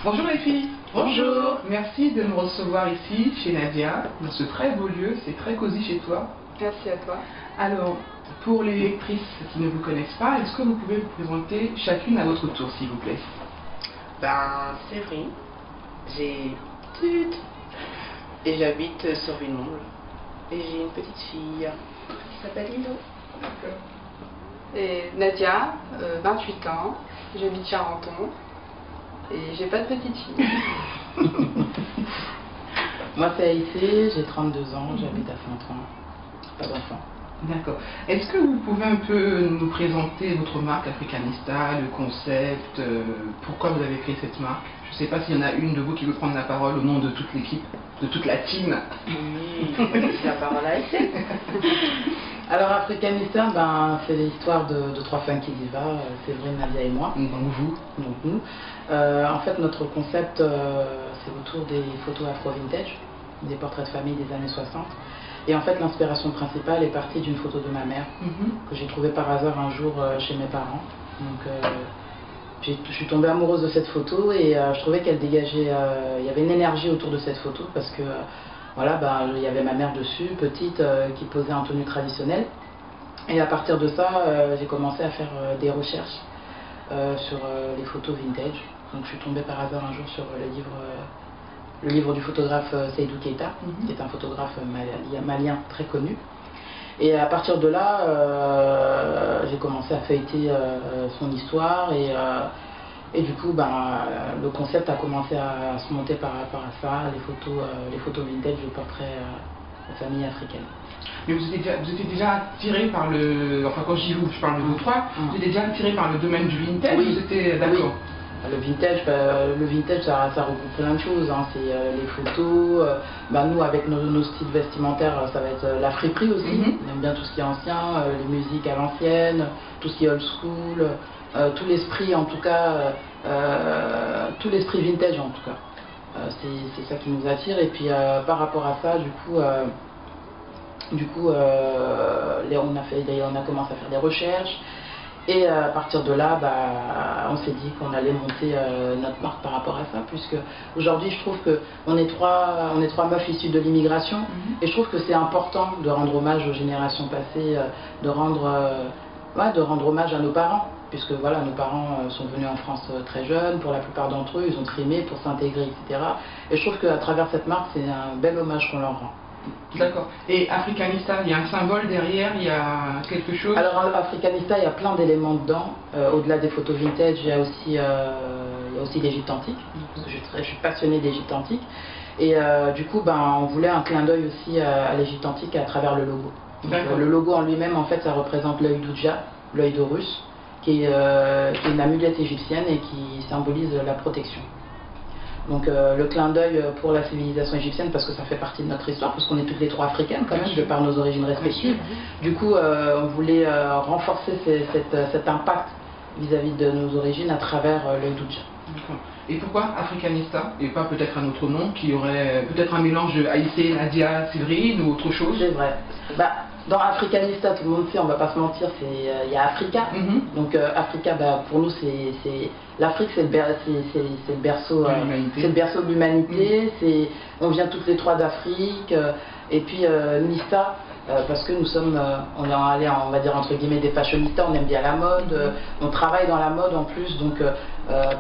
Bonjour les filles. Bonjour. Merci de me recevoir ici chez Nadia, dans ce très beau lieu, c'est très cosy chez toi. Merci à toi. Alors, pour les lectrices qui ne vous connaissent pas, est-ce que vous pouvez vous présenter chacune à votre tour, s'il vous plaît? Séverine, j'ai Tut et j'habite sur Villemomble. Et j'ai une petite fille qui s'appelle Lilo. Et Nadia, 28 ans, j'habite Charenton et j'ai pas de petite fille. Moi c'est Aïssé, j'ai 32 ans, j'habite à Saint-Ouen. Pas d'enfant. D'accord. Est-ce que vous pouvez un peu nous présenter votre marque Africanista, le concept, pourquoi vous avez créé cette marque? Je ne sais pas s'il y en a une de vous qui veut prendre la parole au nom de toute l'équipe, de toute la team. Oui, je vais laisser la parole à Aïssé. Alors Africanista, c'est l'histoire de trois femmes qui y va, Séverine, Nadia et moi. Donc vous. Donc nous. En fait notre concept c'est autour des photos afro-vintage, des portraits de famille des années 60. Et en fait, l'inspiration principale est partie d'une photo de ma mère que j'ai trouvée par hasard un jour chez mes parents. Donc, je suis tombée amoureuse de cette photo et je trouvais qu'elle dégageait. Il y avait une énergie autour de cette photo parce que voilà, il y avait ma mère dessus, petite, qui posait en tenue traditionnelle. Et à partir de ça, j'ai commencé à faire des recherches sur les photos vintage. Donc, je suis tombée par hasard un jour sur le livre du photographe Seydou Keita, qui est un photographe malien très connu. Et à partir de là, j'ai commencé à feuilleter son histoire et du coup, le concept a commencé à se monter par rapport à ça, les photos vintage de portraits de familles africaines. Mais vous étiez déjà attiré par le... Enfin, quand je dis vous, je parle de vous trois, vous étiez déjà attiré par le domaine du vintage? Oui. Vous étiez d'accord? Oui. Le vintage ça regroupe plein de choses, hein. C'est les photos, nous avec nos styles vestimentaires, ça va être la friperie aussi. On aime bien tout ce qui est ancien, les musiques à l'ancienne, tout ce qui est old school, tout l'esprit en tout cas, tout l'esprit vintage en tout cas. C'est ça qui nous attire et puis par rapport à ça on a commencé à faire des recherches. Et à partir de là, on s'est dit qu'on allait monter notre marque par rapport à ça, puisque aujourd'hui je trouve qu'on est trois meufs issues de l'immigration, et je trouve que c'est important de rendre hommage aux générations passées, de rendre hommage à nos parents, puisque voilà, nos parents sont venus en France très jeunes, pour la plupart d'entre eux, ils ont trimé pour s'intégrer, etc. Et je trouve qu'à travers cette marque, c'est un bel hommage qu'on leur rend. D'accord. Et Africanista, il y a un symbole derrière, il y a quelque chose? Alors Africanista, il y a plein d'éléments dedans. Au-delà des photos vintage, il y a aussi l'Égypte antique, parce que je suis passionnée d'Égypte antique. Et du coup, on voulait un clin d'œil aussi à l'Égypte antique à travers le logo. Donc, le logo en lui-même, en fait, ça représente l'œil d'Oudja, l'œil d'Horus, qui est une amulette égyptienne et qui symbolise la protection. Donc le clin d'œil pour la civilisation égyptienne, parce que ça fait partie de notre histoire, parce qu'on est toutes les trois africaines quand même, de par nos origines respectives. Du coup, on voulait renforcer cet impact vis-à-vis de nos origines à travers le Doudja. Et pourquoi Africanista et pas peut-être un autre nom qui aurait peut-être un mélange de Aïssé, Nadia, Séverine ou autre chose? C'est vrai. Dans Africanista, tout le monde sait, on va pas se mentir, il y a Africa. Donc Africa, pour nous, l'Afrique, c'est le berceau de l'humanité. On vient toutes les trois d'Afrique. Et puis Nista, parce que nous sommes, on va dire entre guillemets des fashionistas, on aime bien la mode, on travaille dans la mode en plus. Donc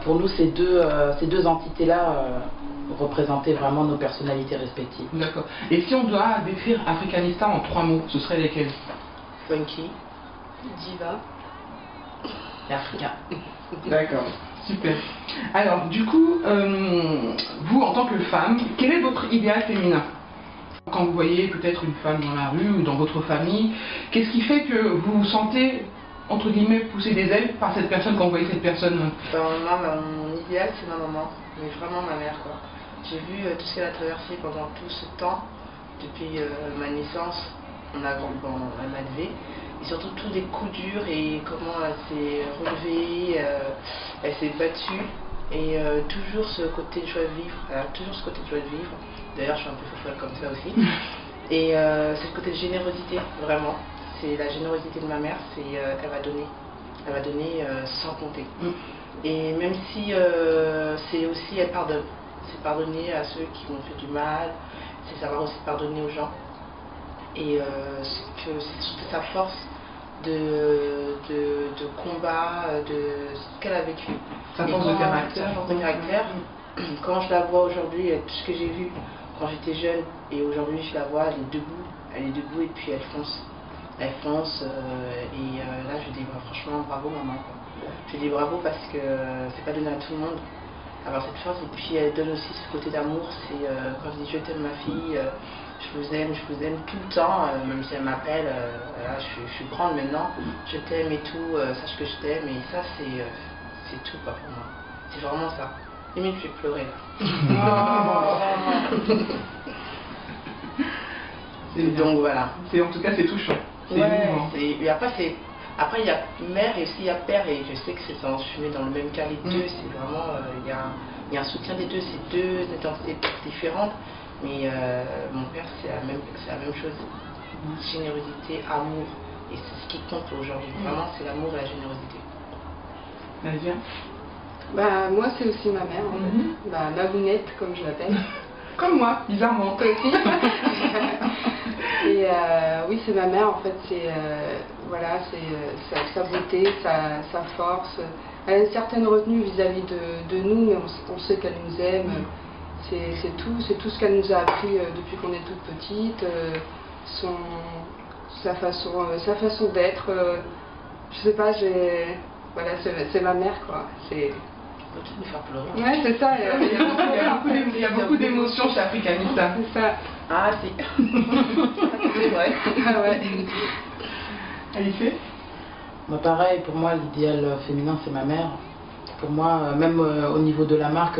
pour nous, ces deux entités-là représenter vraiment nos personnalités respectives. D'accord. Et si on doit décrire Africanista en 3 mots, ce serait lesquels? Funky, Diva et Africain. D'accord, super. Alors, du coup, vous, en tant que femme, quel est votre idéal féminin? Quand vous voyez peut-être une femme dans la rue ou dans votre famille, qu'est-ce qui fait que vous vous sentez, entre guillemets, pousser des ailes par cette personne quand vous voyez cette personne? Moi, mon idéal, c'est ma maman, mais vraiment ma mère, quoi. J'ai vu tout ce qu'elle a traversé pendant tout ce temps, depuis ma naissance, elle m'a élevée, et surtout tous les coups durs et comment elle s'est relevée, elle s'est battue, et toujours ce côté de joie de vivre, elle a toujours ce côté de joie de vivre. D'ailleurs, je suis un peu folle comme ça aussi. Et c'est le côté de générosité, vraiment. C'est la générosité de ma mère, elle va donner. Elle m'a donné sans compter. Et même si c'est aussi, elle pardonne. C'est pardonner à ceux qui m'ont fait du mal, c'est savoir aussi pardonner aux gens. Et c'est surtout sa force de combat, de ce qu'elle a vécu. Sa force de caractère. Sa force de caractère. Quand je la vois aujourd'hui, tout ce que j'ai vu quand j'étais jeune, et aujourd'hui je la vois, elle est debout et puis elle fonce. Elle fonce, et là je dis franchement bravo maman. Je dis bravo parce que c'est pas donné à tout le monde avoir cette force, et puis elle donne aussi ce côté d'amour. C'est quand je dis je t'aime ma fille, je vous aime tout le temps, même si elle m'appelle, là je suis grande maintenant, je t'aime et tout, sache que je t'aime, et ça c'est tout quoi, pour moi. C'est vraiment ça. Limite je vais pleurer là. Donc voilà. En tout cas c'est touchant. C'est émouvant. Et après il y a mère et aussi il y a père, et je sais que c'est enchaîné dans le même cas les deux. C'est vraiment il y a un soutien des deux, c'est deux identités différentes, mais mon père c'est la même chose. Générosité, amour, et c'est ce qui compte aujourd'hui. Vraiment c'est l'amour et la générosité. Nadia? Bah, moi, c'est aussi ma mère, en fait. Bah, Mabounette, comme je l'appelle. Comme moi, bizarrement. Toi aussi. Et oui, c'est ma mère, en fait. C'est voilà, c'est sa beauté, sa force. Elle a une certaine retenue vis-à-vis de nous, mais on sait qu'elle nous aime. C'est tout ce qu'elle nous a appris depuis qu'on est toute petite. Sa façon d'être. Je sais pas, voilà, c'est ma mère, quoi. C'est... Me faire pleurer. Ouais, c'est ça. Il y a beaucoup d'émotions chez Africanista. C'est ça. Ah, si. C'est vrai. Ah ouais. Alice? Bah, pareil, pour moi, l'idéal féminin, c'est ma mère. Pour moi, même au niveau de la marque,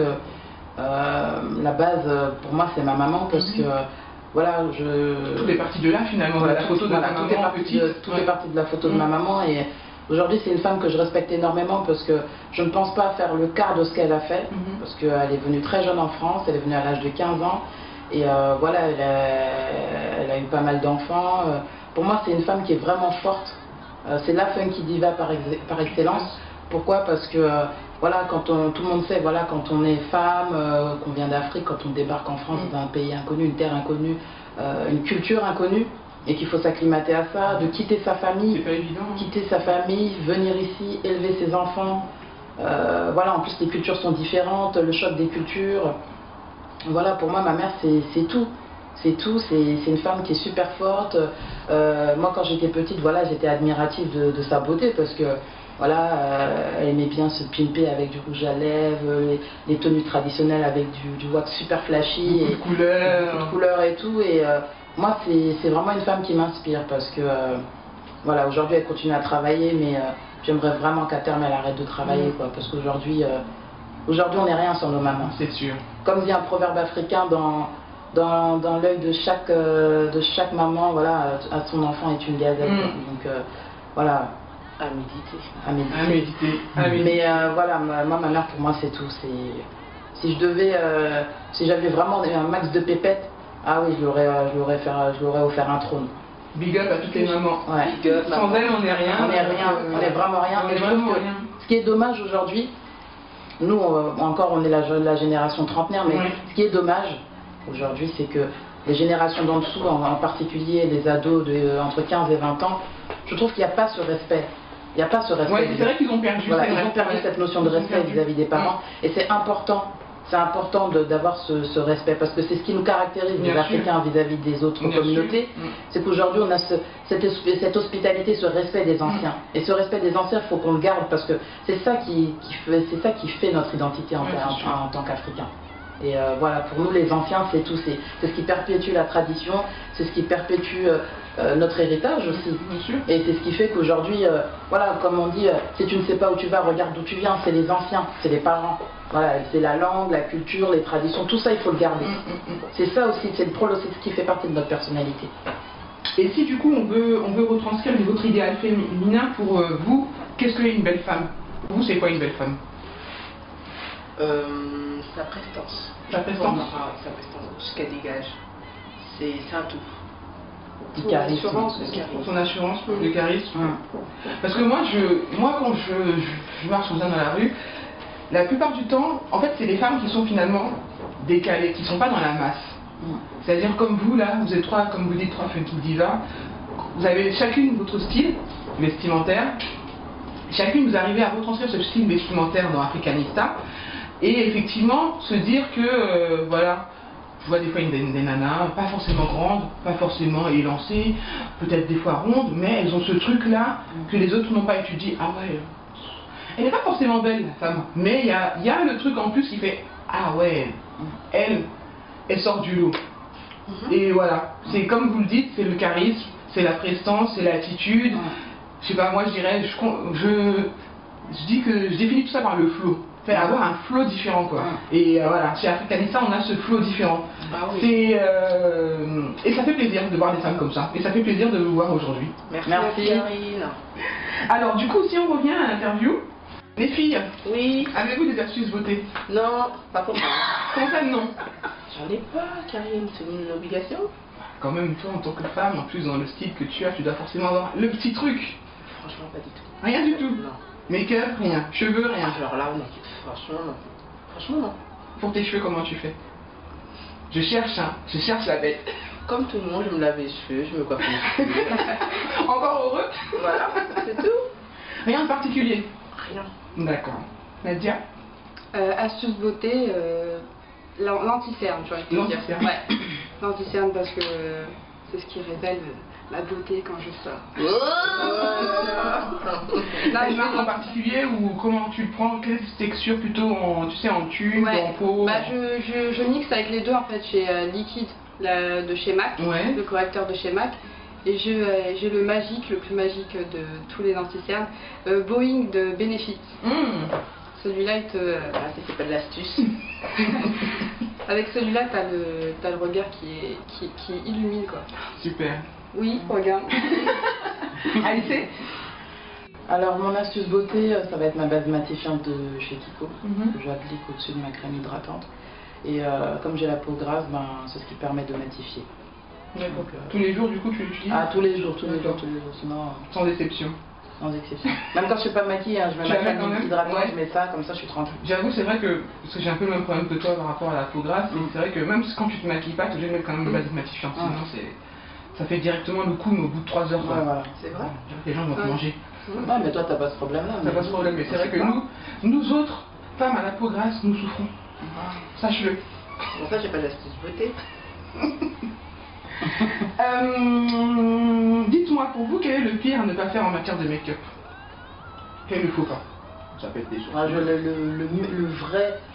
la base, pour moi, c'est ma maman, parce que voilà, Tout est parti de là, finalement, voilà, de la photo de ma maman petite. Tout est parti de la photo de ma maman, et aujourd'hui, c'est une femme que je respecte énormément, parce que je ne pense pas faire le quart de ce qu'elle a fait, parce qu'elle est venue très jeune en France, elle est venue à l'âge de 15 ans, et voilà, elle a eu pas mal d'enfants. Pour moi, c'est une femme qui est vraiment forte. C'est la funky diva par excellence. Pourquoi? Parce que voilà, tout le monde sait, voilà, quand on est femme, qu'on vient d'Afrique, quand on débarque en France, dans un pays inconnu, une terre inconnue, une culture inconnue, et qu'il faut s'acclimater à ça, de quitter sa famille, C'est pas évident, hein. quitter sa famille, venir ici, élever ses enfants. Voilà, en plus les cultures sont différentes, le choc des cultures. Voilà, pour moi, ma mère, c'est tout. C'est tout, c'est une femme qui est super forte. Moi, quand j'étais petite, voilà, j'étais admirative de sa beauté, parce que voilà, elle aimait bien se pimper avec du rouge à lèvres, les tenues traditionnelles avec du wax super flashy, beaucoup de couleurs et tout. Et moi, c'est vraiment une femme qui m'inspire, parce que voilà, aujourd'hui, elle continue à travailler, mais j'aimerais vraiment qu'à terme, elle arrête de travailler, quoi, parce qu'aujourd'hui, on n'est rien sans nos mamans. C'est sûr. Comme dit un proverbe africain, dans l'œil de chaque maman, voilà, à son enfant est une gazelle. Donc voilà. À méditer. À méditer. Mais voilà, moi, ma mère, pour moi, c'est tout. Si j'avais vraiment un max de pépettes, ah oui, je lui aurais offert un trône. Big up à toutes les mamans. Ouais. Big up, sans elles, on n'est rien. On n'est rien, on n'est vraiment rien. On est vraiment rien. Ce qui est dommage aujourd'hui, nous, encore, on est la génération trentenaire, mais ce qui est dommage aujourd'hui, c'est que les générations d'en dessous, en particulier les ados entre 15 et 20 ans, je trouve qu'il n'y a pas ce respect. Il n'y a pas ce respect. Ouais, c'est vrai qu'ils ont perdu. Voilà, ils ont perdu cette notion de respect vis-à-vis des parents. Et c'est important. C'est important d'avoir ce respect, parce que c'est ce qui nous caractérise, les Africains, vis-à-vis des autres communautés. C'est qu'aujourd'hui, on a cette hospitalité, ce respect des anciens. Et ce respect des anciens, il faut qu'on le garde, parce que c'est ça qui fait notre identité en tant qu'Africains. Et voilà, pour nous, les anciens, c'est tout. C'est ce qui perpétue la tradition, c'est ce qui perpétue notre héritage aussi. Et c'est ce qui fait qu'aujourd'hui, voilà, comme on dit, si tu ne sais pas où tu vas, regarde d'où tu viens. C'est les anciens, c'est les parents. Voilà, c'est la langue, la culture, les traditions, tout ça, il faut le garder. C'est ça aussi, c'est ce qui fait partie de notre personnalité. Et si du coup on veut retranscrire votre idéal féminin pour vous, qu'est-ce qu'est une belle femme? Pour vous, c'est quoi une belle femme? Sa prestance. Sa prestance. Sa prestance, ce qu'elle dégage. C'est un tout. Du charisme. L'assurance, Son assurance, le charisme. Parce que moi, quand je marche comme ça dans la rue, la plupart du temps, en fait, c'est des femmes qui sont finalement décalées, qui ne sont pas dans la masse. C'est-à-dire comme vous, là, vous êtes trois, comme vous dites, trois funky divas, vous avez chacune votre style vestimentaire, chacune vous arrivez à retranscrire ce style vestimentaire dans Africanista, et effectivement, se dire que, voilà, je vois des fois des nanas, pas forcément grandes, pas forcément élancées, peut-être des fois rondes, mais elles ont ce truc-là que les autres n'ont pas étudié. Ah ouais, elle n'est pas forcément belle, la femme, mais il y a le truc en plus qui fait, ah ouais, elle sort du lot. Et voilà, c'est comme vous le dites, c'est le charisme, c'est la prestance, c'est l'attitude. Je sais pas, moi je dirais, je dis que je définis tout ça par le flow. Faire avoir un flow différent quoi. Et voilà, chez Africanista on a ce flow différent. Et ça fait plaisir de voir des femmes comme ça. Et ça fait plaisir de vous voir aujourd'hui. Merci Karine. Alors du coup, si on revient à l'interview, les filles, Oui. avez-vous des astuces beauté? Non, pas pour moi. Comment ça non? J'en ai pas, Karine, c'est une obligation. Quand même, toi en tant que femme, en plus dans le style que tu as, tu dois forcément avoir le petit truc. Franchement, pas du tout. Rien du tout. Non. Make-up, rien. Cheveux, rien. Alors là, non. Franchement, non. Franchement, non. Pour tes cheveux, comment tu fais? Je cherche la bête. Comme tout le monde, je me lave les cheveux, je me coiffe les cheveux. Encore heureux? Voilà, c'est tout. Rien de particulier? Rien. D'accord. Nadia? Astuce beauté, l'anti-cerne, j'ai envie de te dire. L'anti-cerne. Ouais. L'anti-cerne parce que c'est ce qui révèle ma beauté quand je sors. Là, une marque en particulier ou comment tu le prends? Quelle texture plutôt en, tu sais, en tube, en peau? Bah, je mixe avec les deux en fait. J'ai Liquide de chez MAC, le correcteur de chez MAC. Et j'ai le magique, le plus magique de tous les anti-cernes, Boeing de Benefit. Celui-là, c'est pas de l'astuce. avec celui-là, t'as le regard qui illumine quoi. Super. Oui, regarde. Alice? Alors mon astuce beauté, ça va être ma base matifiante de chez Kiko, que j'applique au-dessus de ma crème hydratante. Et comme j'ai la peau grasse, c'est ce qui permet de matifier. D'accord. Tous les jours, du coup, tu l'utilises? Ah, tous les jours, sinon... Sans déception. Sans exception. Même quand je ne fais pas maquiller, je mets ma crème hydratante, je mets ça, comme ça je suis tranquille. J'avoue, c'est vrai que, parce que j'ai un peu le même problème que toi par rapport à la peau grasse, et c'est vrai que même quand tu te maquilles pas, tu es obligé de mettre quand même une base matifiante, sinon ça fait directement le coup, mais au bout de 3 heures. Ouais, voilà. C'est vrai. Les gens vont te manger. Ouais, mais toi t'as pas ce problème-là. T'as pas ce problème, mais c'est vrai que nous autres, femmes à la peau grasse, nous souffrons. Sache-le. Bon, ça, j'ai pas d'astuce beauté. Dites-moi, pour vous, quel est le pire à ne pas faire en matière de make-up? Quel est le faux pas? Ça peut être des choses.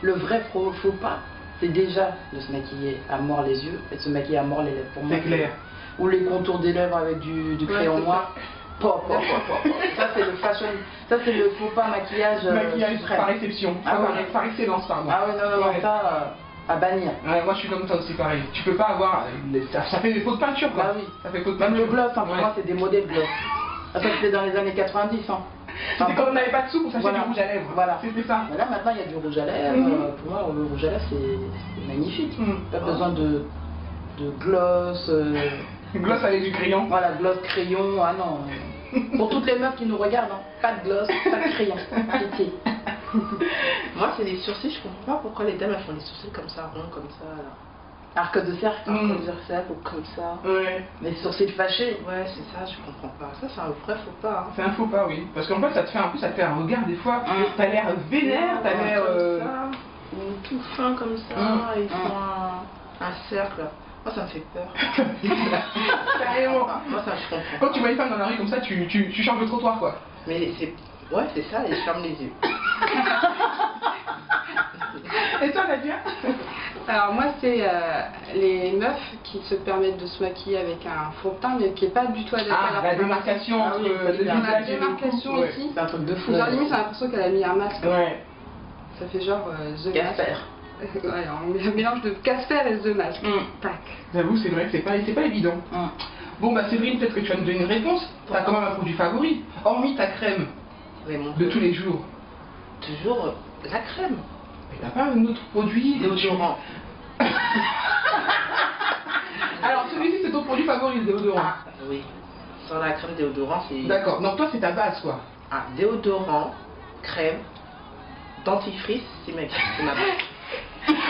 Le vrai faux pas, c'est déjà de se maquiller à mort les yeux et de se maquiller à mort les lèvres. Pour moi, c'est clair. Ou les contours des lèvres avec du crayon noir. Ça c'est le fashion, ça c'est le faux pas maquillage. Maquillage par exception, par excellence, pardon. Ah ouais, non, ça à bannir. Ouais, moi je suis comme ça aussi pareil. Tu peux pas avoir, ça fait des pots de peinture quoi. Bah oui. Ça fait pots de peinture. Même le gloss, pour moi c'est des modèles gloss. Ça c'était dans les années 90. C'était quand on n'avait pas de sous pour s'acheter du rouge à lèvres. Voilà. C'était ça. Mais là maintenant il y a du rouge à lèvres. Pour moi le rouge à lèvres c'est magnifique. Pas besoin de gloss. Gloss avec du crayon. Voilà, gloss, crayon, ah non. Pour toutes les meufs qui nous regardent, pas de gloss, pas de crayon. Pitié. Moi, c'est les sourcils, je comprends pas pourquoi les dames elles font des sourcils comme ça, ronds, comme ça. Là. Arc de cercle. Arc de cercle ou comme ça. Ouais. Les sourcils fâchés. Ouais, c'est ça, je comprends pas. Ça, c'est un vrai faux pas. C'est un faux pas, oui. Parce qu'en fait, ça te fait un regard des fois. T'as l'air vénère, t'as l'air. Ou tout fin comme ça, ils font un cercle. Moi, ça me fait peur. Carrément. Moi, ça, je comprends. Quand tu vois une femme dans la rue comme ça, tu changes de trottoir, quoi. Mais c'est... Ouais, c'est ça, et je ferme les yeux. Et toi, Nadia? Alors moi, c'est les meufs qui se permettent de se maquiller avec un fond de teint, mais qui n'est pas du tout adapté à leur la démarcation entre le visage et le démarcation cou. ici. C'est un truc de fou. Genre limite, j'ai l'impression qu'elle a mis un masque. Ouais. Ça fait genre The Casper. Mask. Ouais, un mélange de Casper et The Mask. Tac. J'avoue, c'est vrai que c'est pas évident. Bon, bah Séverine, peut-être que tu vas me donner une réponse. T'as quand même un produit favori, hormis ta crème de tous les jours. Toujours la crème. Mais t'as pas un autre produit déodorant. Alors, celui-ci, c'est ton produit favori, le déodorant. Ah, oui. Sans la crème déodorant, c'est... D'accord, donc toi, c'est ta base, quoi. Ah, déodorant, crème, dentifrice, c'est ma base.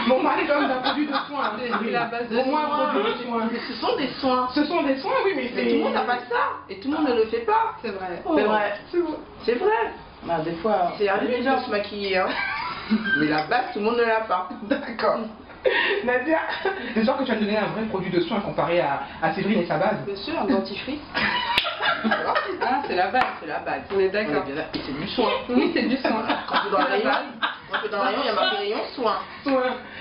Bon, on parlait quand même d'un produit de soins. C'est la base de Au moins un soins. produit de soins. Mais ce sont des soins. Ce sont des soins, oui, mais Mais tout le monde n'a pas que ça. Et tout le monde ne le fait pas. C'est vrai. C'est vrai. C'est vrai. C'est vrai. Bah, des fois. C'est un luxe de se maquiller. Hein. Mais la base, tout le monde ne l'a pas. D'accord. Nadia, j'espère que tu vas me donner un vrai produit de soin comparé à Séverine et sa base. Bien sûr, un dentifrice. Ah, c'est la base. C'est la base. On est d'accord. Et c'est du soin. Oui, c'est du soin. Quand tu es dans le rayon, il y a marqué rayon soin. Ouais.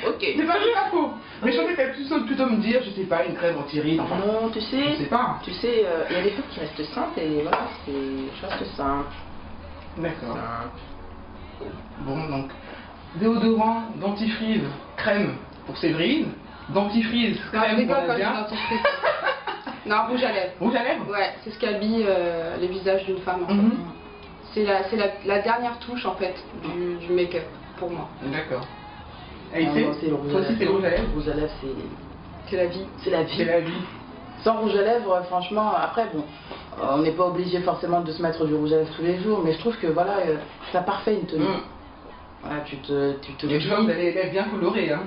Ok. C'est pas faux. Mais je pensais qu'elle plutôt me dire, je sais pas, une crème anti-rides. Enfin, Non, tu sais. je sais pas. Tu sais, il y a des trucs qui restent simples et voilà, c'est je reste simple. D'accord. Simple. Bon, donc, déodorant, dentifrice, crème pour Séverine, dentifrice, Non, je crème pour rigole quand je dis Nadia. dentifrice. Non, rouge à lèvres. Rouge à lèvres. Ouais, c'est ce qui habille les visages d'une femme. En fait. Mhm. C'est la dernière touche en fait du make-up pour moi. D'accord. Et Non, c'est moi, c'est le rouge toi à aussi, c'est le lèvres. rouge à lèvres. Le rouge à lèvres, C'est la vie. c'est la C'est vie. la vie. Sans rouge à lèvres, franchement, après, bon, on n'est pas obligé forcément de se mettre du rouge à lèvres tous les jours, mais je trouve que voilà, ça parfait une tenue. Mm. Voilà, tu te Et je vois que vous avez les lèvres bien colorées, hein.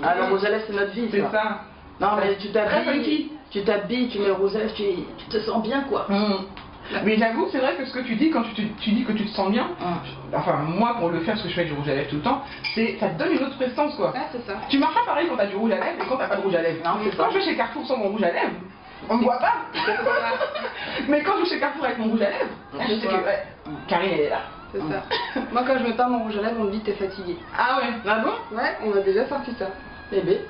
Ah, le rouge à lèvres, c'est notre vie, C'est ça. ça. Non, mais tu Très t'habilles, funky. tu mets le rouge à lèvres, tu te sens bien, quoi. Mais j'avoue, c'est vrai que ce que tu dis, quand tu dis que tu te sens bien, Mm. enfin moi pour le faire, parce que je fais du rouge à lèvres tout le temps, ça te donne une autre prestance quoi. Ah, c'est ça. Tu marches pas pareil quand t'as du rouge à lèvres et quand t'as pas de rouge à lèvres. Non, c'est Quand ça. je vais chez Carrefour sans mon rouge à lèvres, on me voit pas. Mais quand je vais chez Carrefour avec mon rouge à lèvres, là, je sais que ouais, Karine elle est là. C'est ça. Moi, quand je mets pas mon rouge à lèvres, on me dit t'es fatiguée. Ah ouais, ah bon? Ouais, on a déjà sorti ça. Bébé,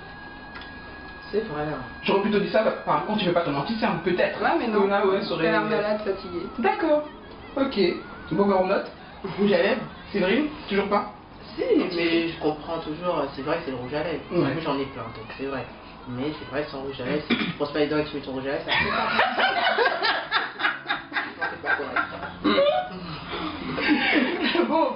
c'est vrai. J'aurais plutôt dit ça, par contre tu fais pas ton anti-cerne, peut-être. Ouais, mais non. Là, ouais, ça aurait- T'as l'air malade, fatiguée. D'accord, ok. Bon, ben on note. Rouge à lèvres, Séverine, toujours pas? Si, mais je comprends toujours, c'est vrai que c'est le rouge à lèvres. Ouais. Moi j'en ai plein, donc c'est vrai. Mais c'est vrai que sans rouge à lèvres, si tu brosses pas les dents et que tu mets ton rouge à lèvres, ça fait pas. C'est pas correct. Bon.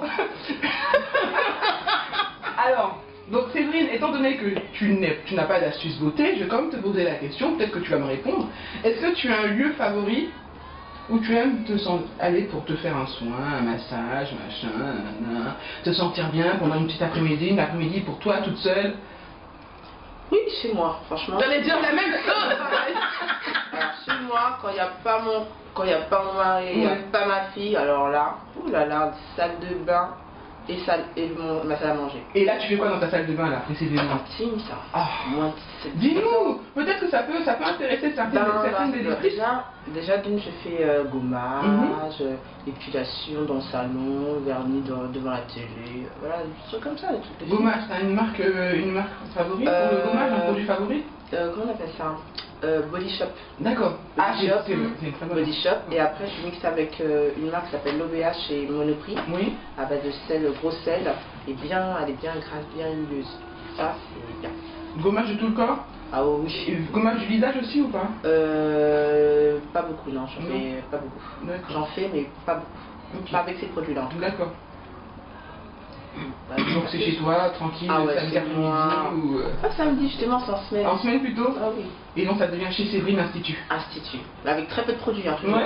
Alors, donc Séverine, étant donné que tu n'as pas d'astuce beauté, je vais quand même te poser la question, peut-être que tu vas me répondre. Est-ce que tu as un lieu favori où tu aimes aller pour te faire un soin, un massage, machin, nanana, te sentir bien pendant une petite après-midi, une après-midi pour toi toute seule? Oui, chez moi, franchement. J'allais dire la même chose. Alors chez moi, quand il n'y a pas mon mari, il n'y a Ouais. pas ma fille, alors là, oulala, salle de bain et ma salle à manger. Et là, tu fais quoi dans ta salle de bain là, précisément? Intime ça. Ah. Moi, c'est- Dis-nous, peut-être que ça peut intéresser certaines des lectrices. déjà d'une, je fais gommage, épilation dans le salon, vernis devant la télé, voilà, des trucs comme ça, des trucs de filles. Gommage, t'as une marque favorite pour le gommage, un produit favori? Comment on appelle ça? Body Shop. D'accord. Body Shop, c'est une très bonne Body Shop. Et après, je mixe avec une marque qui s'appelle l'OVH chez Monoprix, Oui. à base de sel, gros sel, et bien, elle est bien grasse, bien huileuse. Ça, c'est bien. Gommage de tout le corps? Ah oui. Et gommage du visage aussi ou pas? Pas beaucoup, non, j'en fais pas beaucoup. D'accord. J'en fais, mais pas beaucoup. Ok. Pas avec ces produits-là, en tout cas. D'accord. Bah, Donc c'est chez toi, tranquille, Ah ouais, samedi chez après-midi moi. ou... Ah, samedi, justement, c'est en semaine. En semaine plutôt? Ah oui. Et donc ça devient chez Séverine Institut. Institut. Avec très peu de produits, hein, toujours. Ouais.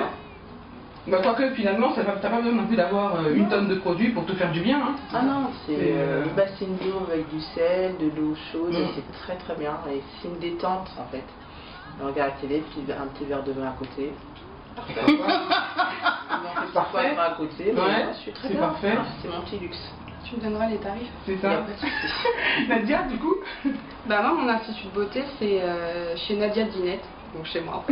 Bah quoique finalement, t'as pas besoin non plus d'avoir une tonne de produits pour te faire du bien. Hein. Ah non, c'est C'est, une bassine d'eau avec du sel, de l'eau chaude, Mm. c'est très très bien. Et c'est une détente en fait. On regarde la télé, puis un petit verre de vin à côté. C'est C'est parfait. à côté, mais Ouais, je suis très c'est bien. parfait. Ah, c'est mon petit luxe. Tu me donneras les tarifs? C'est Il y a ça. pas de souci. Nadia, du coup? Bah moi, mon institut de beauté, c'est chez Nadia Dinette, donc chez moi.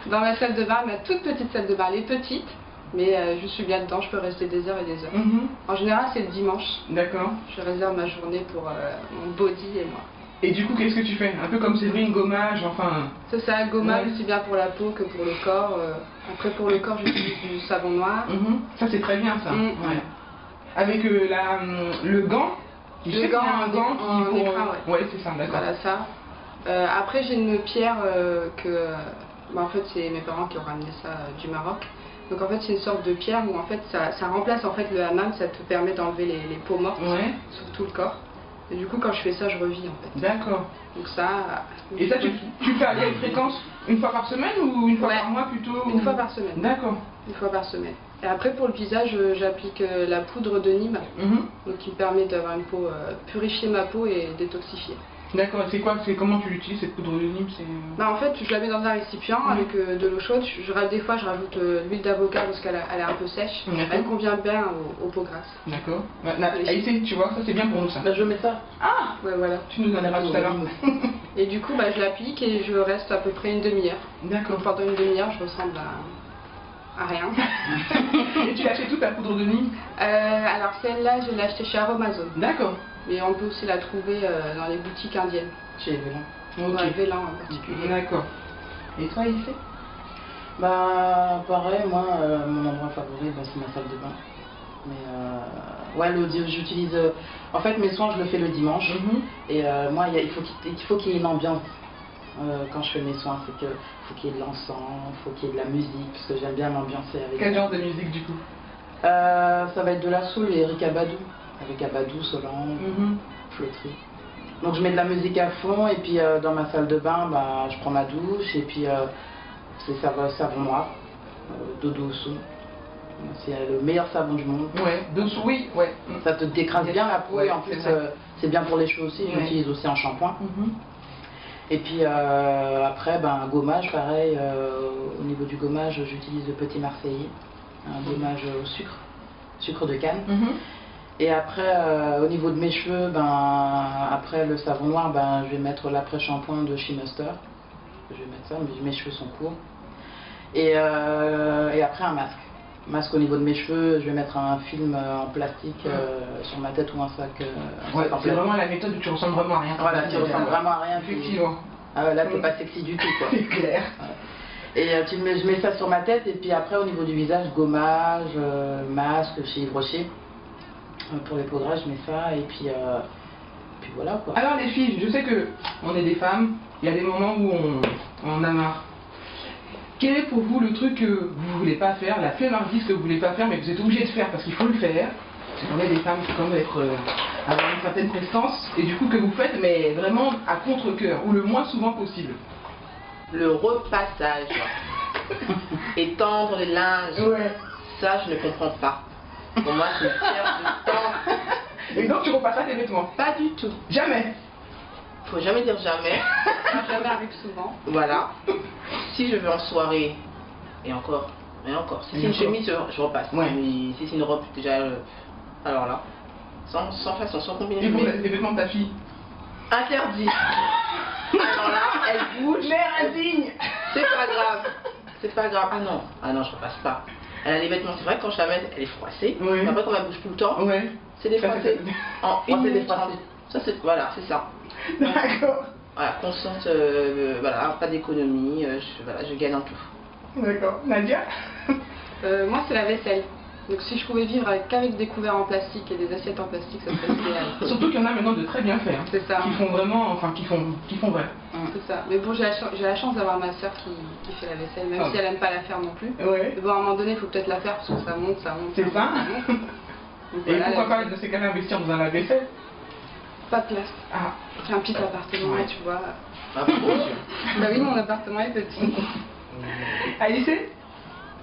Dans ma salle de bain, ma toute petite salle de bain, elle est petite, mais je suis bien dedans, je peux rester des heures et des heures. Mhm. En général, c'est le dimanche, D'accord. je réserve ma journée pour mon body et moi. Et du coup, qu'est-ce que tu fais? Un peu comme Séverine, gommage, enfin... C'est ça, gommage Ouais. aussi bien pour la peau que pour le corps. Après, pour le corps, j'utilise du savon noir. Mhm. Ça c'est très bien ça. Mm. Ouais. Avec le gant. Je Le sais qu'il y gant a un gant en qui écrin, ouais. Ouais, c'est ça, d'accord. Voilà ça. Après, j'ai une pierre bah, en fait, c'est mes parents qui ont ramené ça du Maroc. Donc en fait, c'est une sorte de pierre où en fait, ça remplace en fait le hammam, ça te permet d'enlever les peaux mortes Ouais. sur tout le corps. Et du coup, quand je fais ça, je revis en fait. D'accord. Donc ça. Et ça, tu fais à quelle fréquence? Une fois par semaine ou une fois par mois plutôt? Une fois par semaine. D'accord. Une fois par semaine. Et après, pour le visage, j'applique la poudre de Nîmes, donc qui permet d'avoir une peau, purifier ma peau et détoxifier. D'accord, c'est quoi? C'est comment tu l'utilises cette poudre de Nîmes? Bah, en fait, je la mets dans un récipient avec de l'eau chaude. Des fois, je rajoute l'huile d'avocat parce qu'elle est un peu sèche. Elle convient bien aux peaux grasses. D'accord. Aïssé, tu vois, ça c'est bien pour nous ça. Bah, je mets ça. Ah ouais, voilà. Tu nous en diras tout à l'heure. Et du coup, bah, je l'applique et je reste à peu près une demi-heure. D'accord. Donc pendant une demi-heure, je ressemble à rien. Et tu achètes toute ta poudre de Nîmes? Alors celle-là, je l'ai achetée chez Aromazone. D'accord. Mais on peut aussi la trouver dans les boutiques indiennes. Chez Vélan. Ouais, Vélan en particulier. D'accord. Et toi, Aïssé? Bah, pareil, moi, mon endroit favori, bah, c'est ma salle de bain. Mais ouais, j'utilise. En fait, mes soins, je le fais le dimanche. Et moi, il faut qu'il y ait une ambiance quand je fais mes soins. C'est que faut qu'il y ait de l'encens, faut qu'il y ait de la musique, parce que j'aime bien m'ambiancer avec. Quel genre de musique du coup? Ça va être de la soul et Eric Abadou. Avec Abadou, Solange, Flotterie. Donc je mets de la musique à fond et puis dans ma salle de bain, bah, je prends ma douche et puis c'est savon noir, Dodo Sou. C'est le meilleur savon du monde. Ouais, dessous, oui, ouais. Ça te décrase bien la peau et en plus c'est bien pour les cheveux aussi, j'utilise aussi en shampoing. Et puis après, ben, gommage, pareil, au niveau du gommage, j'utilise le Petit Marseillais, un gommage au sucre de canne. Et après, au niveau de mes cheveux, ben, après le savon noir, ben, je vais mettre l'après-shampoing de She Muster. Je vais mettre ça, mais mes cheveux sont courts. Et après un masque. Masque au niveau de mes cheveux, je vais mettre un film en plastique sur ma tête ou un sac. Ouais, c'est vraiment la méthode où tu ressembles vraiment à rien. Voilà, tu ressembles vraiment à rien. Effectivement. Ah ouais, là, c'est pas sexy du tout, quoi. C'est clair. Ouais. Et je mets ça sur ma tête, et puis après, au niveau du visage, gommage, masque chez Yves Rocher. Pour les peaux grasses, je mets ça, et puis voilà, quoi. Alors, les filles, je sais que on est des femmes, il y a des moments où on en a marre. Quel est pour vous le truc que vous ne voulez pas faire, la flemmardise que vous ne voulez pas faire, mais que vous êtes obligé de faire parce qu'il faut le faire? On est des femmes qui peuvent avoir une certaine prestance, et du coup que vous faites, mais vraiment à contre-cœur, ou le moins souvent possible. Le repassage. Étendre les linges. Ouais. Ça, je ne comprends pas. Pour moi, c'est faire du temps. Et donc tu repasses pas tes vêtements? Pas du tout. Jamais. Faut jamais dire jamais. Jamais arrive souvent. Voilà. Si je vais en soirée, et encore. Si c'est une chemise, je repasse. Ouais. Mais si c'est une robe, déjà, alors là, sans façon, sans combiner. Et pour les vêtements de ta fille? Interdit. Alors là, elle bouge. L'air indigne. C'est pas grave. C'est pas grave. Ah non, je repasse pas. Elle a les vêtements, c'est vrai que quand je la mets, elle est froissée. Oui. Mais après, quand elle bouge tout le temps, c'est défroissé. En une minute 30. Ça, c'est voilà, c'est ça. D'accord. Voilà, constante, voilà, pas d'économie, je gagne en tout. D'accord. Nadia? Moi, c'est la vaisselle. Donc si je pouvais vivre qu'avec des couverts en plastique et des assiettes en plastique, ça serait idéal. Surtout qu'il y en a maintenant de très bien faits. Hein, c'est ça. Qui font vraiment, enfin qui font vrai. C'est ça. Mais bon, j'ai la chance d'avoir ma soeur qui fait la vaisselle, même si elle n'aime pas la faire non plus. Ouais. Mais bon, à un moment donné, il faut peut-être la faire parce que ça monte. C'est ça. Et voilà, pourquoi pas de ces cas-là investir dans un lave-vaisselle? Pas de place. Ah. J'ai un petit appartement, Ouais. tu vois. Ah, bon, Bah oui, mon appartement est petit. Aïssé?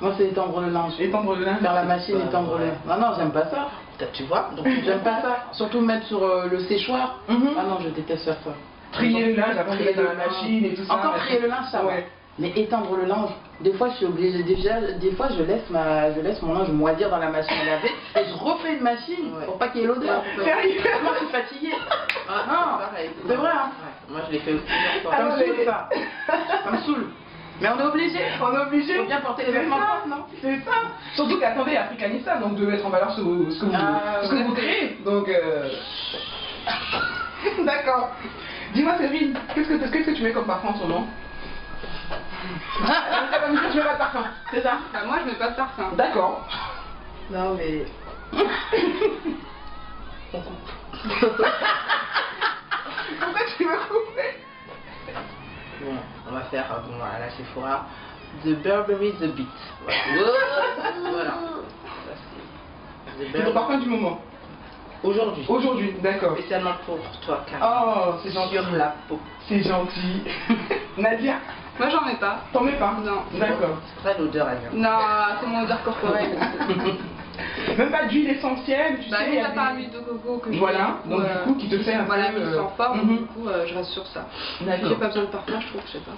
Moi, c'est étendre le linge. Étendre le linge. Faire la machine, étendre le linge. Non, j'aime pas ça. tu vois, donc J'aime pas ça. Surtout mettre sur le séchoir. Ah non, je déteste faire ça. Trier le linge, après trier dans la machine et tout ça. Encore trier le linge, ça va. Mais étendre le linge, des fois je suis obligée, des fois je laisse mon linge moisir dans la machine à laver et je refais une machine pour pas qu'il y ait l'odeur. Sérieux? Moi je suis fatiguée. Ah, Non, pareil. c'est vrai hein. Ouais. Moi je l'ai fait aussi plusieurs fois. Ça me saoule ça. Ça me saoule. Mais on est obligé. On est obligé. Faut bien porter les vêtements propres, non? C'est ça. Surtout qu'attendez, Africanista, donc de mettre en valeur ce que vous créez. Donc d'accord. Dis-moi Séverine, qu'est-ce que tu mets comme parfum en ce moment? Elle va me dire je mets pas de parfum, c'est ça? Bah, moi, je mets pas de parfum. D'accord. Non mais... Pourquoi tu veux couper? Bon, on va faire à la Sephora The Burberry The Beat. Voilà. Voilà. C'est ton parfum du moment. Aujourd'hui. Aujourd'hui, d'accord. Spécialement pour toi, Karine. Oh, c'est gentil. Sur la peau. C'est gentil. Nadia, Moi, j'en mets pas. t'en mets pas? Non. D'accord. C'est pas l'odeur, elle vient. Non, c'est mon odeur corporelle. Même pas d'huile essentielle, tu Bah, sais. mis il y a à part des- l'huile de coco que je Voilà, mets, donc du coup, qui te fait un voilà, peu, qui s'en forme, mhm. du coup, je reste sur ça. D'accord. J'ai pas besoin de parfum, je trouve, je sais pas.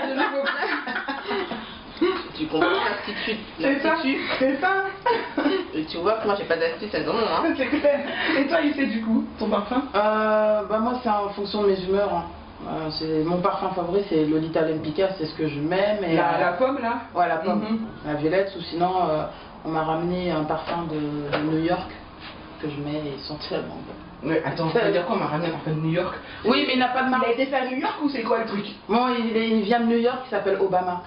De nouveau. Tu comprends l'attitude. C'est ça, c'est ça. Et tu vois que moi j'ai pas d'astuce, elles en ont, hein. C'est clair. Et toi, il fait du coup ton parfum? Bah moi c'est en fonction de mes humeurs. Hein. Mon parfum favori c'est Lolita Lempicka, c'est ce que je mets. Mais, La pomme là? Ouais, la pomme, Mhm. la violette. Ou sinon on m'a ramené un parfum de New York que je mets et ils sont tellement bons. Ouais, attends, ça veut dire quoi? On m'a ramené un parfum de New York. Oui, mais il n'a pas de Il marque. a été fait à New York ou c'est quoi le truc? Bon, il vient de New York, il s'appelle Obama.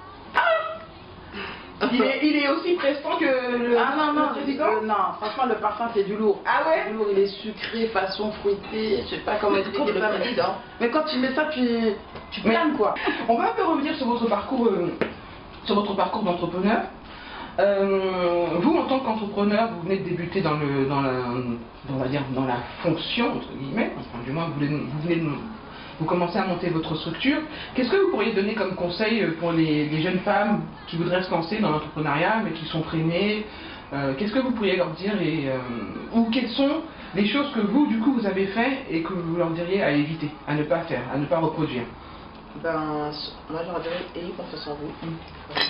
Il est aussi prestant que le, Ah non, non, le président? non, franchement le parfum c'est du lourd. Ah ouais? Du lourd, il est sucré, façon fruitée, je sais pas comment expliquer le président. président. Mais quand tu mets ça, tu planes quoi. On va un peu revenir sur votre parcours d'entrepreneur. Vous, en tant qu'entrepreneur, vous venez de débuter dans la fonction, entre guillemets, enfin, du moins vous commencez à monter votre structure. Qu'est-ce que vous pourriez donner comme conseil pour les jeunes femmes qui voudraient se lancer dans l'entrepreneuriat mais qui sont freinées? Qu'est-ce que vous pourriez leur dire ou quelles sont les choses que vous, du coup, vous avez fait et que vous leur diriez à éviter, à ne pas faire, à ne pas reproduire? Ben, moi j'aurais dit ayez confiance en vous. Voilà.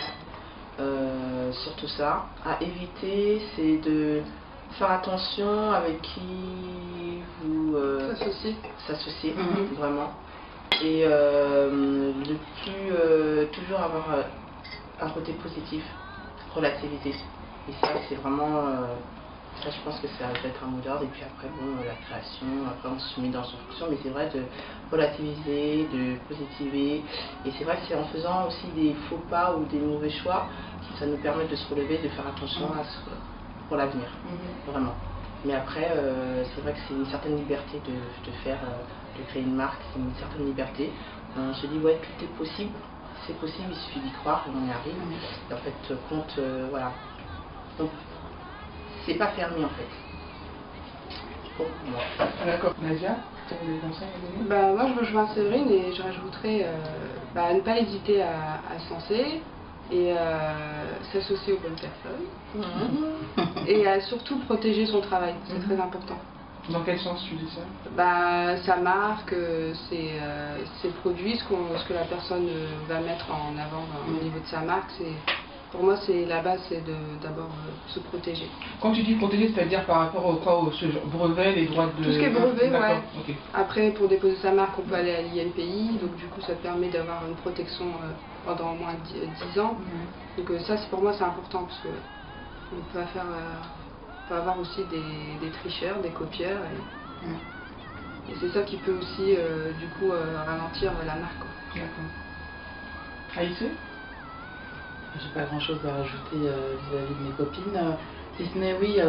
Surtout ça. À éviter, c'est de faire attention avec qui vous s'associez, vraiment. Et de plus toujours avoir un côté positif, relativité. Et ça, c'est vraiment. Ça, je pense que ça va être un mot d'ordre. Et puis après, bon, la création, après on se met dans son fonction, mais c'est vrai de relativiser, de positiver. Et c'est vrai que c'est en faisant aussi des faux pas ou des mauvais choix que ça nous permet de se relever, de faire attention pour l'avenir, vraiment. Mais après, c'est vrai que c'est une certaine liberté de créer une marque, c'est une certaine liberté. On se dit, ouais, tout est possible, c'est possible, il suffit d'y croire et on y arrive. Et en fait, compte, voilà. Donc, c'est pas fermé en fait. Pour moi. D'accord. Nadia, tu as des conseils à donner? Bah, moi, je rejoins Séverine et je rajouterais ne pas hésiter à se lancer et s'associer aux bonnes personnes. Et surtout protéger son travail, c'est très important. Dans quel sens tu dis ça? Bah, sa marque, ses produits, ce que la personne va mettre en avant au niveau de sa marque, pour moi, c'est la base, c'est d'abord se protéger. Quand tu dis protéger, c'est-à-dire par rapport au quoi, au brevet, les droits de... Tout ce qui est brevet, D'accord, ouais. ok. Après, pour déposer sa marque, on peut aller à l'INPI, donc du coup, ça permet d'avoir une protection pendant au moins 10 ans. Donc ça, pour moi, c'est important, parce que on peut avoir aussi des tricheurs, des copieurs, et c'est ça qui peut aussi, du coup, ralentir la marque. D'accord. Aïssé? J'ai pas grand chose à rajouter vis-à-vis de mes copines. Si ce n'est oui,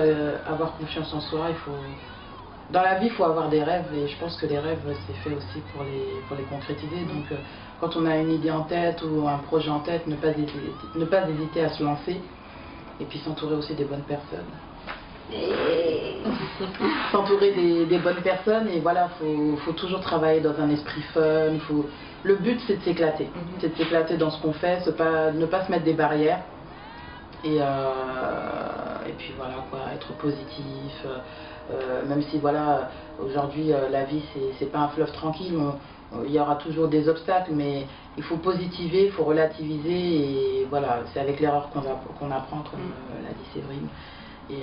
avoir confiance en soi. Dans la vie, il faut avoir des rêves et je pense que les rêves, c'est fait aussi pour les concrétiser. Donc quand on a une idée en tête ou un projet en tête, ne pas hésiter à se lancer et puis s'entourer aussi des bonnes personnes. S'entourer des bonnes personnes et voilà, faut toujours travailler dans un esprit fun. Le but c'est de s'éclater, c'est de s'éclater dans ce qu'on fait, ne pas se mettre des barrières et puis voilà quoi, être positif, même si voilà aujourd'hui la vie c'est pas un fleuve tranquille, il y aura toujours des obstacles, mais il faut positiver, il faut relativiser et voilà, c'est avec l'erreur qu'on apprend comme l'a dit Séverine. Et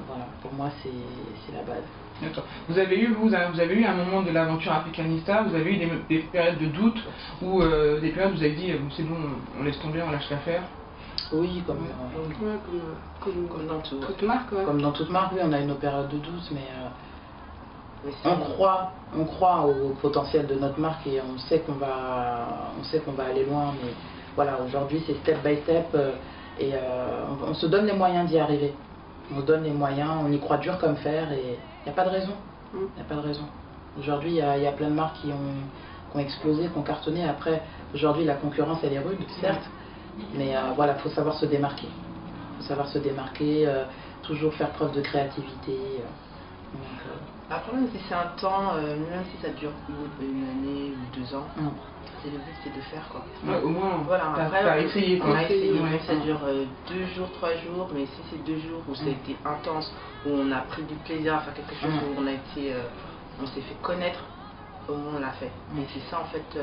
voilà, pour moi c'est la base. D'accord. Vous avez eu un moment de l'aventure Africanista, vous avez eu des périodes de doute ou des périodes où vous avez dit c'est bon, on laisse tomber, on lâche l'affaire? Oui, comme dans toute marque. Ouais. Comme dans toute marque, oui, on a eu nos périodes de doute, mais on croit au potentiel de notre marque et on sait qu'on va aller loin. Mais voilà, aujourd'hui c'est step by step et on se donne les moyens d'y arriver. On se donne les moyens, on y croit dur comme fer et il n'y a pas de raison. Il n'y a pas de raison. Aujourd'hui, il y a plein de marques qui ont explosé, qui ont cartonné. Après, aujourd'hui, la concurrence, elle est rude, certes, mais voilà, il faut savoir se démarquer. faut savoir se démarquer, toujours faire preuve de créativité. Après, même si c'est un temps, même si ça dure une année ou 2 ans, le but c'est de faire quoi. Ouais, au moins, voilà, t'as essayé quoi. On a essayé, ouais, ça dure 2 jours, 3 jours, mais si c'est 2 jours où ça a été intense, où on a pris du plaisir à faire quelque chose, où on s'est fait connaître, au moins on l'a fait. Et c'est ça en fait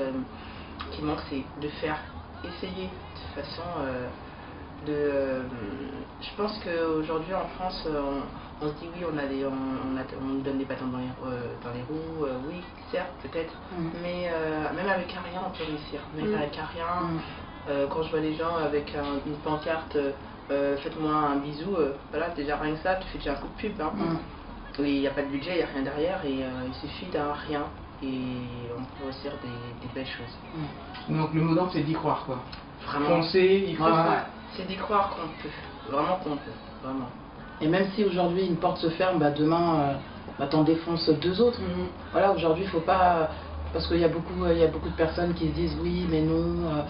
qui manque, c'est de faire, essayer de façon je pense qu'aujourd'hui en France, on se dit oui, on nous donne des bâtons dans les roues, oui, certes, peut-être, mais même avec un rien, on peut réussir. Même avec un rien, quand je vois les gens avec une pancarte, faites-moi un bisou, voilà, déjà rien que ça, tu fais déjà un coup de pub. Hein. Il n'y a pas de budget, il n'y a rien derrière, et il suffit d'un rien, et on peut réussir des belles choses. Donc le mot d'ordre, c'est d'y croire, quoi. Vraiment. Foncer, il faut. C'est d'y croire qu'on peut, vraiment qu'on peut, vraiment. Et même si aujourd'hui une porte se ferme, bah demain t'en défonces 2 autres. Voilà, aujourd'hui il faut pas, parce qu'il y a beaucoup de personnes qui se disent oui mais non,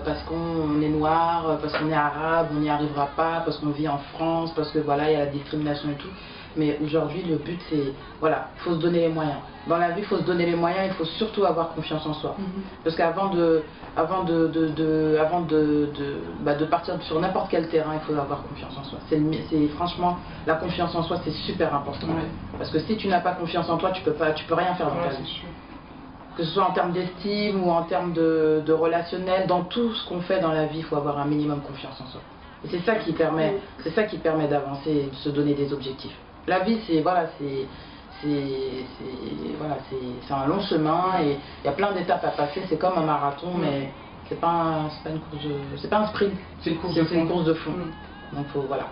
parce qu'on est noir, parce qu'on est arabe, on n'y arrivera pas, parce qu'on vit en France, parce que voilà, il y a la discrimination et tout. Mais aujourd'hui le but c'est, voilà, il faut se donner les moyens. Dans la vie il faut se donner les moyens, il faut surtout avoir confiance en soi. Parce qu'avant de partir sur n'importe quel terrain, il faut avoir confiance en soi. Franchement, la confiance en soi c'est super important. Parce que si tu n'as pas confiance en toi, tu peux rien faire dans ta vie. Que ce soit en termes d'estime ou en termes de relationnel, dans tout ce qu'on fait dans la vie, il faut avoir un minimum confiance en soi. Et c'est ça qui permet d'avancer, de se donner des objectifs. La vie, c'est un long chemin et il y a plein d'étapes à passer. C'est comme un marathon, mais c'est pas un sprint, c'est une course de fond. Donc voilà,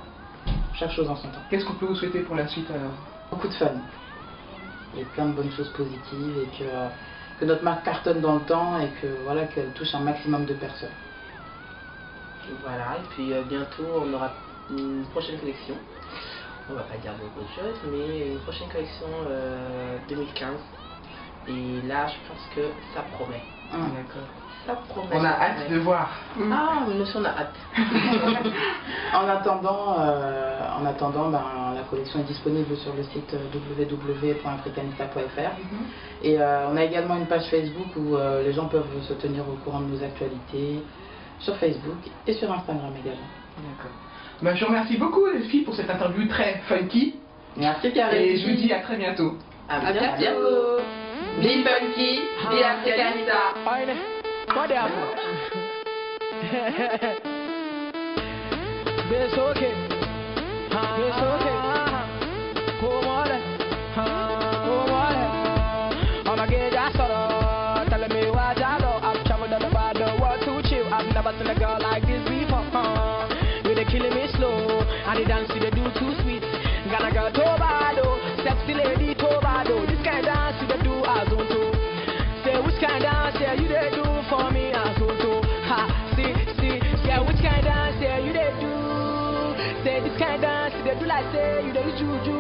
chaque chose en son temps. Qu'est-ce qu'on peut vous souhaiter pour la suite alors? Beaucoup de fun et plein de bonnes choses positives et que notre marque cartonne dans le temps et voilà, qu'elle touche un maximum de personnes. Voilà, et puis bientôt on aura une prochaine collection. On va pas dire beaucoup de choses, mais une prochaine collection 2015. Et là, je pense que ça promet. D'accord. Ça promet. On a hâte de voir. Ah, nous aussi on a hâte. En attendant, la collection est disponible sur le site www.africanista.fr. Et on a également une page Facebook où les gens peuvent se tenir au courant de nos actualités sur Facebook et sur Instagram également. D'accord. Je vous remercie beaucoup les filles pour cette interview très funky. Merci Karine. Et je vous dis à très bientôt. À bientôt. Be funky, be Africanista. It's okay. It's okay. Come on. I'ma get that sorrow. Telling me what I know. I've traveled all about the world to chill. I've never seen a girl like this before. They killing me slow, and the dance they do too sweet. Ghana girl Tobado, sexy lady Tobado. This kind of dance they do as on to. Say which kind of dance you they do for me as on to. Ha, see, yeah, which kind of dance you they do? Say this kind of dance they do like say you they juju.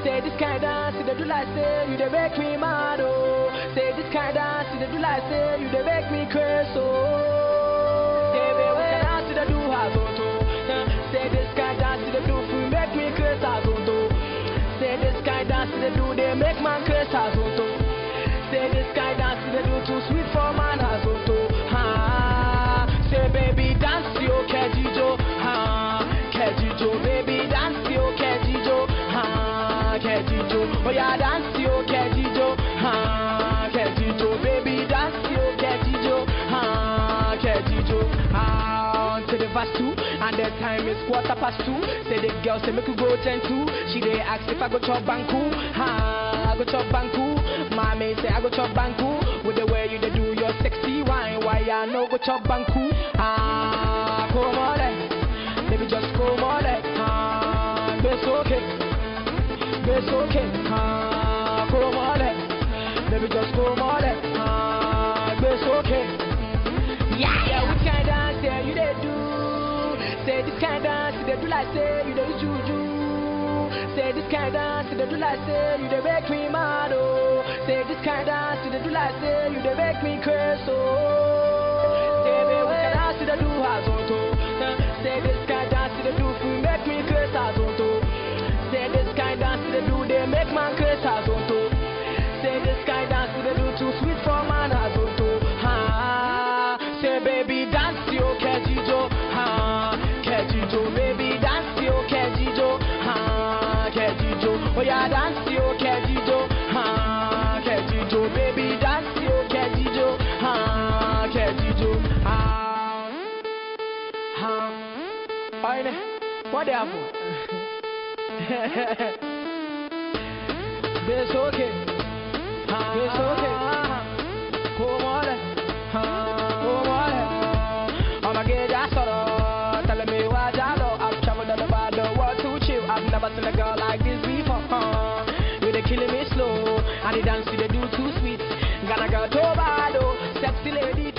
Say this kind of dance they do like say you they make me mad oh. Say this kind of dance they do like say you they make me crazy oh. Say baby, what kind of dance they do as on to? Say this kind of dance they do for make me crazy as on to. Say this kind of dance they do they make man crazy as on to. Say this kind of dance they do too sweet for man as on to. Say baby dance yo kejijo, kejijo baby dance yo kejijo, kejijo. Oh yeah dance yo kejijo, kejijo baby dance yo kejijo, kejijo. To the verse 2 and the time is 2:15. Say the girl say make you go 10-2. She dey ask if I go chop banku, I go chop banku. Mommy say I go chop banku. With the way you dey do your sexy wine, why I no go chop banku? Come on, baby just come on, it's okay, it's okay. Come on, baby just come on, it's okay. Yeah, which kind of dance you they do? Say this kind of dance they do like say you they juju. Say this kind of dance they do like say you they make me mad oh. Say this kind of dance they do like say you they make me crazy oh. Say baby, what kind of dance they do as on to? Say this kind of dance Kejijo, baby dance yo, Kejijo, ha, Kejijo. Oh yeah, dance yo, Kejijo, ha, Kejijo, baby dance yo, Kejijo, ha, Kejijo, ha, ha. Oine, what happened? It's okay, it's okay. Come on, come on. I'm a gay sort telling me what I know. I've traveled all about the world to chill. I've never seen a girl like this before. You they killing me slow, and the dance you they do too sweet. Gonna go to bado, sexy lady.